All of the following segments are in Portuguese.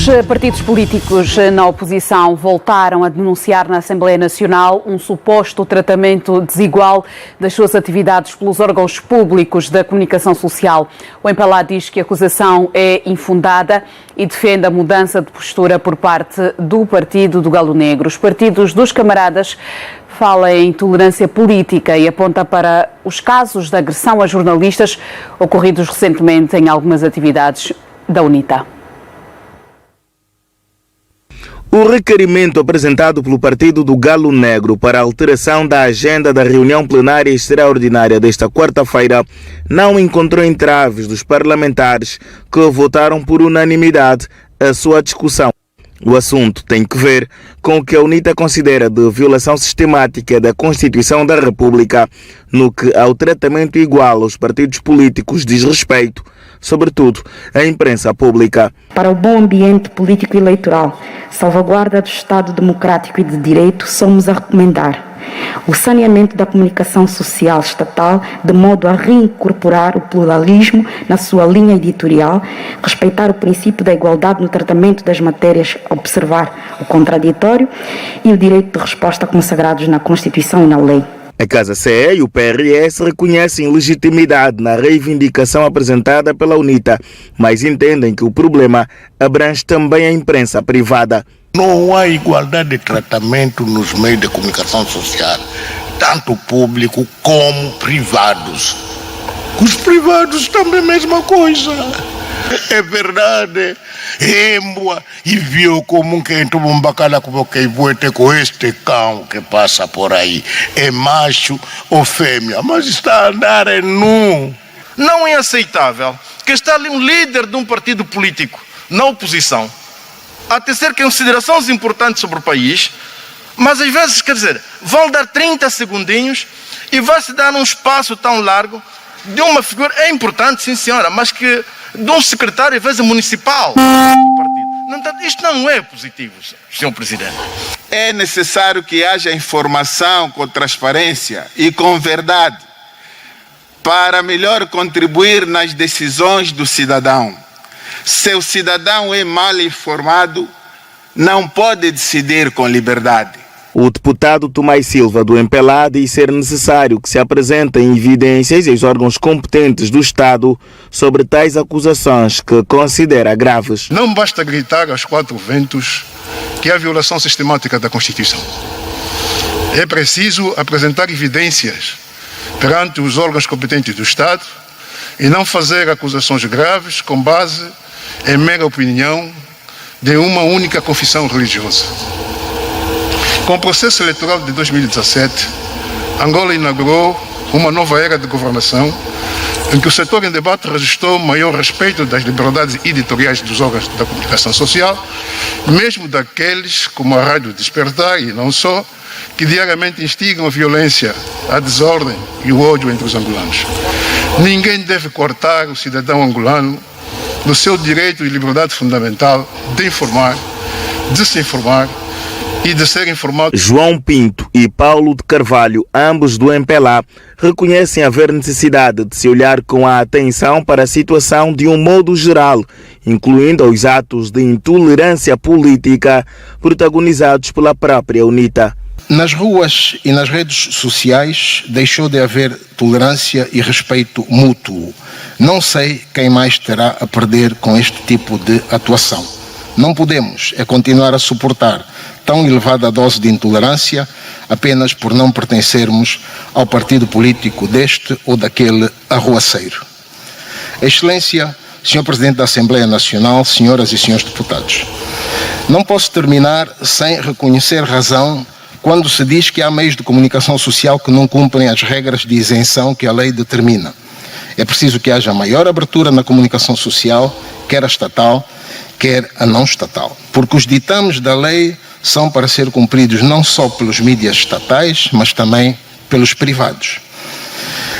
Os partidos políticos na oposição voltaram a denunciar na Assembleia Nacional um suposto tratamento desigual das suas atividades pelos órgãos públicos da comunicação social. O MPLA diz que a acusação é infundada e defende a mudança de postura por parte do Partido do Galo Negro. Os partidos dos camaradas falam em intolerância política e aponta para os casos de agressão a jornalistas ocorridos recentemente em algumas atividades da UNITA. O requerimento apresentado pelo Partido do Galo Negro para a alteração da agenda da reunião plenária extraordinária desta quarta-feira não encontrou entraves dos parlamentares que votaram por unanimidade a sua discussão. O assunto tem que ver com o que a UNITA considera de violação sistemática da Constituição da República, no que ao tratamento igual aos partidos políticos diz respeito, sobretudo a imprensa pública. Para o bom ambiente político e eleitoral, salvaguarda do Estado democrático e de direito, somos a recomendar o saneamento da comunicação social estatal, de modo a reincorporar o pluralismo na sua linha editorial, respeitar o princípio da igualdade no tratamento das matérias, observar o contraditório e o direito de resposta consagrados na Constituição e na lei. A Casa CE e o PRS reconhecem legitimidade na reivindicação apresentada pela UNITA, mas entendem que o problema abrange também a imprensa privada. Não há igualdade de tratamento nos meios de comunicação social, tanto público como privados. Os privados também a mesma coisa. É verdade. Embua e viu como que entrou um bacana como que voete com este cão que passa por aí. É macho ou fêmea, mas está a andar nu. Não é aceitável que está ali um líder de um partido político na oposição a tecer considerações importantes sobre o país, mas às vezes, quer dizer, vão dar 30 segundinhos e vai-se dar um espaço tão largo de uma figura, é importante, sim senhora, mas que de um secretário, às vezes, municipal do partido. Não, isto não é positivo, Sr. Presidente. É necessário que haja informação com transparência e com verdade para melhor contribuir nas decisões do cidadão. Se o cidadão é mal informado, não pode decidir com liberdade. O deputado Tomás Silva, do MPLA, diz ser necessário que se apresentem evidências aos órgãos competentes do Estado sobre tais acusações que considera graves. Não basta gritar aos quatro ventos que há violação sistemática da Constituição. É preciso apresentar evidências perante os órgãos competentes do Estado e não fazer acusações graves com base em mera opinião de uma única confissão religiosa. Com o processo eleitoral de 2017, Angola inaugurou uma nova era de governação em que o setor em debate registrou maior respeito das liberdades editoriais dos órgãos da comunicação social, mesmo daqueles como a Rádio Despertar e não só, que diariamente instigam a violência, a desordem e o ódio entre os angolanos. Ninguém deve cortar o cidadão angolano do seu direito e liberdade fundamental de informar, de se informar e de ser informado. João Pinto e Paulo de Carvalho, ambos do MPLA, reconhecem haver necessidade de se olhar com a atenção para a situação de um modo geral, incluindo os atos de intolerância política protagonizados pela própria UNITA. Nas ruas e nas redes sociais deixou de haver tolerância e respeito mútuo. Não sei quem mais terá a perder com este tipo de atuação. Não podemos continuar a suportar tão elevada dose de intolerância apenas por não pertencermos ao partido político deste ou daquele arruaceiro. Excelência, Sr. Presidente da Assembleia Nacional, senhoras e senhores deputados, não posso terminar sem reconhecer razão quando se diz que há meios de comunicação social que não cumprem as regras de isenção que a lei determina. É preciso que haja maior abertura na comunicação social, quer a estatal, quer a não estatal, porque os ditames da lei são para ser cumpridos não só pelos mídias estatais, mas também pelos privados.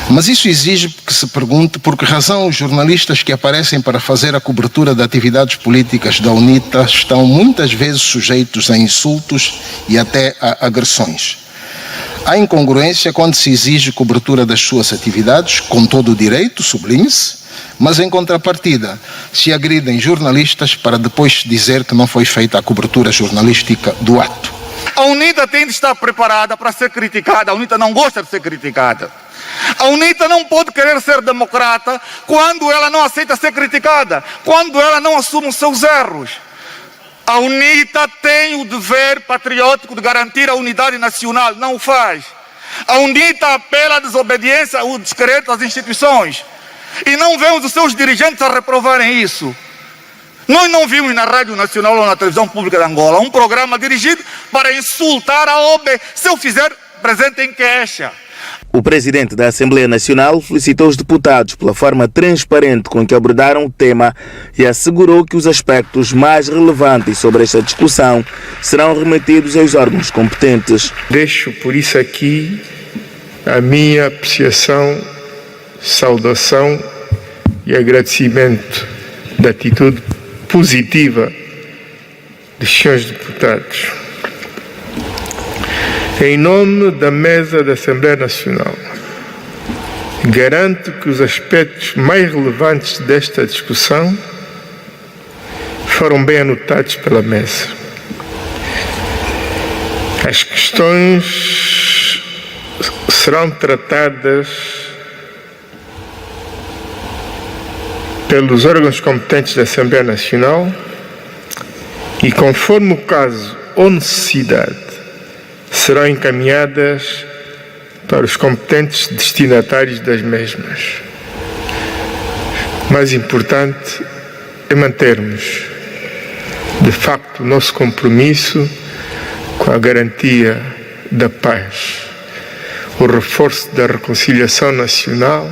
Mas isso exige que se pergunte por que razão os jornalistas que aparecem para fazer a cobertura de atividades políticas da UNITA estão muitas vezes sujeitos a insultos e até a agressões. Há incongruência quando se exige cobertura das suas atividades, com todo o direito, sublinhe-se, mas em contrapartida se agridem jornalistas para depois dizer que não foi feita a cobertura jornalística do ato. A UNITA tem de estar preparada para ser criticada. A UNITA não gosta de ser criticada. A UNITA não pode querer ser democrata quando ela não aceita ser criticada, quando ela não assume os seus erros. A UNITA tem o dever patriótico de garantir a unidade nacional, não o faz. A UNITA apela à desobediência, ao descrédito às instituições. E não vemos os seus dirigentes a reprovarem isso. Nós não vimos na Rádio Nacional ou na Televisão Pública de Angola um programa dirigido para insultar a OB. Se eu fizer, apresentem queixa. O presidente da Assembleia Nacional felicitou os deputados pela forma transparente com que abordaram o tema e assegurou que os aspectos mais relevantes sobre esta discussão serão remetidos aos órgãos competentes. Deixo por isso aqui a minha apreciação, saudação e agradecimento da atitude positiva dos senhores deputados. Em nome da mesa da Assembleia Nacional, garanto que os aspectos mais relevantes desta discussão foram bem anotados pela mesa. As questões serão tratadas pelos órgãos competentes da Assembleia Nacional e, conforme o caso ou necessidade, serão encaminhadas para os competentes destinatários das mesmas. Mais importante é mantermos, de facto, o nosso compromisso com a garantia da paz, o reforço da reconciliação nacional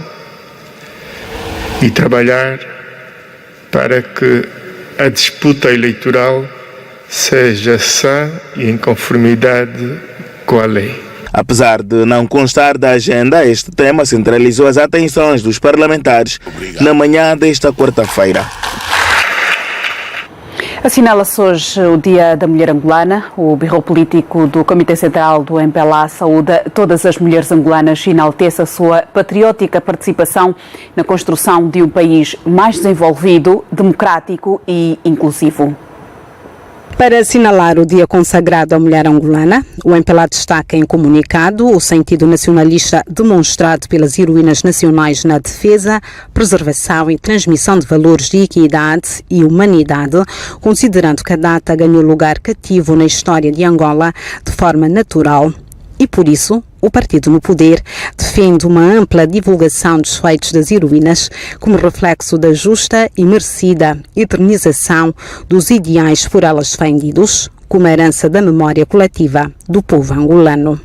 e trabalhar para que a disputa eleitoral seja sã e em conformidade com a lei. Apesar de não constar da agenda, este tema centralizou as atenções dos parlamentares na manhã desta quarta-feira. Assinala-se hoje o Dia da Mulher Angolana. O Birro Político do Comitê Central do MPLA saúda todas as mulheres angolanas e enaltece a sua patriótica participação na construção de um país mais desenvolvido, democrático e inclusivo. Para assinalar o dia consagrado à mulher angolana, o MPLA destaca em comunicado o sentido nacionalista demonstrado pelas heroínas nacionais na defesa, preservação e transmissão de valores de equidade e humanidade, considerando que a data ganhou lugar cativo na história de Angola de forma natural. E por isso, o partido no poder defende uma ampla divulgação dos feitos das heroínas como reflexo da justa e merecida eternização dos ideais por elas defendidos, como herança da memória coletiva do povo angolano.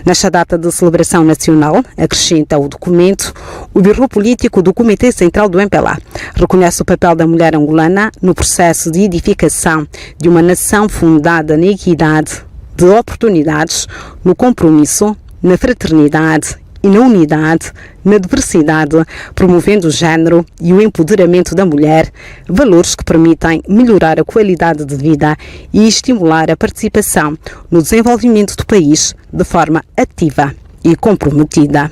Nesta data de celebração nacional, acrescenta o documento, o Birro Político do Comitê Central do MPLA reconhece o papel da mulher angolana no processo de edificação de uma nação fundada na equidade de oportunidades, no compromisso, na fraternidade e na unidade, na diversidade, promovendo o género e o empoderamento da mulher, valores que permitem melhorar a qualidade de vida e estimular a participação no desenvolvimento do país de forma ativa e comprometida.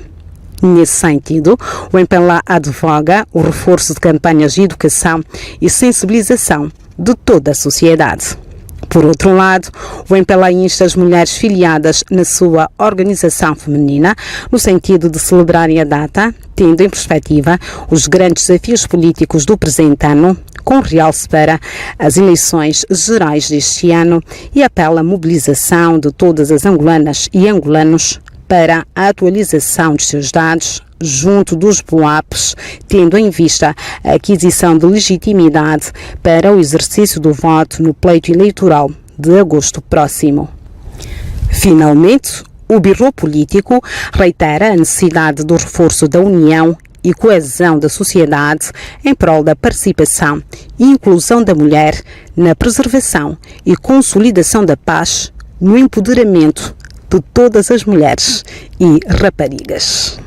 Nesse sentido, o MPLA advoga o reforço de campanhas de educação e sensibilização de toda a sociedade. Por outro lado, o MPLA insta as mulheres filiadas na sua organização feminina no sentido de celebrarem a data, tendo em perspectiva os grandes desafios políticos do presente ano, com realce para as eleições gerais deste ano, e apela à mobilização de todas as angolanas e angolanos para a atualização dos seus dados junto dos BUAPs, tendo em vista a aquisição de legitimidade para o exercício do voto no pleito eleitoral de agosto próximo. Finalmente, o Birro Político reitera a necessidade do reforço da união e coesão da sociedade em prol da participação e inclusão da mulher na preservação e consolidação da paz, no empoderamento de todas as mulheres e raparigas.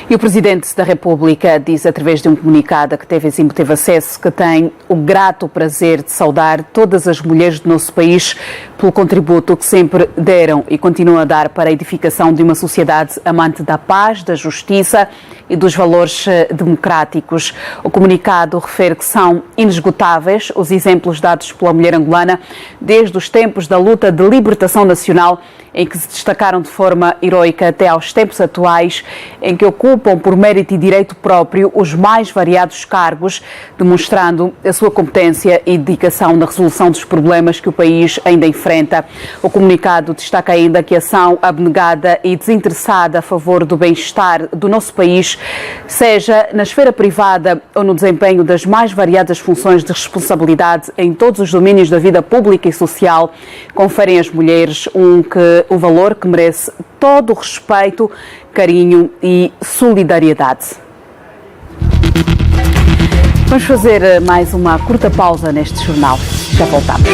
E o Presidente da República diz, através de um comunicado a que teve acesso, que tem o grato prazer de saudar todas as mulheres do nosso país pelo contributo que sempre deram e continuam a dar para a edificação de uma sociedade amante da paz, da justiça e dos valores democráticos. O comunicado refere que são inesgotáveis os exemplos dados pela mulher angolana desde os tempos da luta de libertação nacional, em que se destacaram de forma heroica, até aos tempos atuais, em que ocupam por mérito e direito próprio os mais variados cargos, demonstrando a sua competência e dedicação na resolução dos problemas que o país ainda enfrenta. O comunicado destaca ainda que a ação abnegada e desinteressada a favor do bem-estar do nosso país, seja na esfera privada ou no desempenho das mais variadas funções de responsabilidade em todos os domínios da vida pública e social, conferem às mulheres o valor que merece todo o respeito, carinho e solidariedade. Vamos fazer mais uma curta pausa neste jornal. Já voltamos.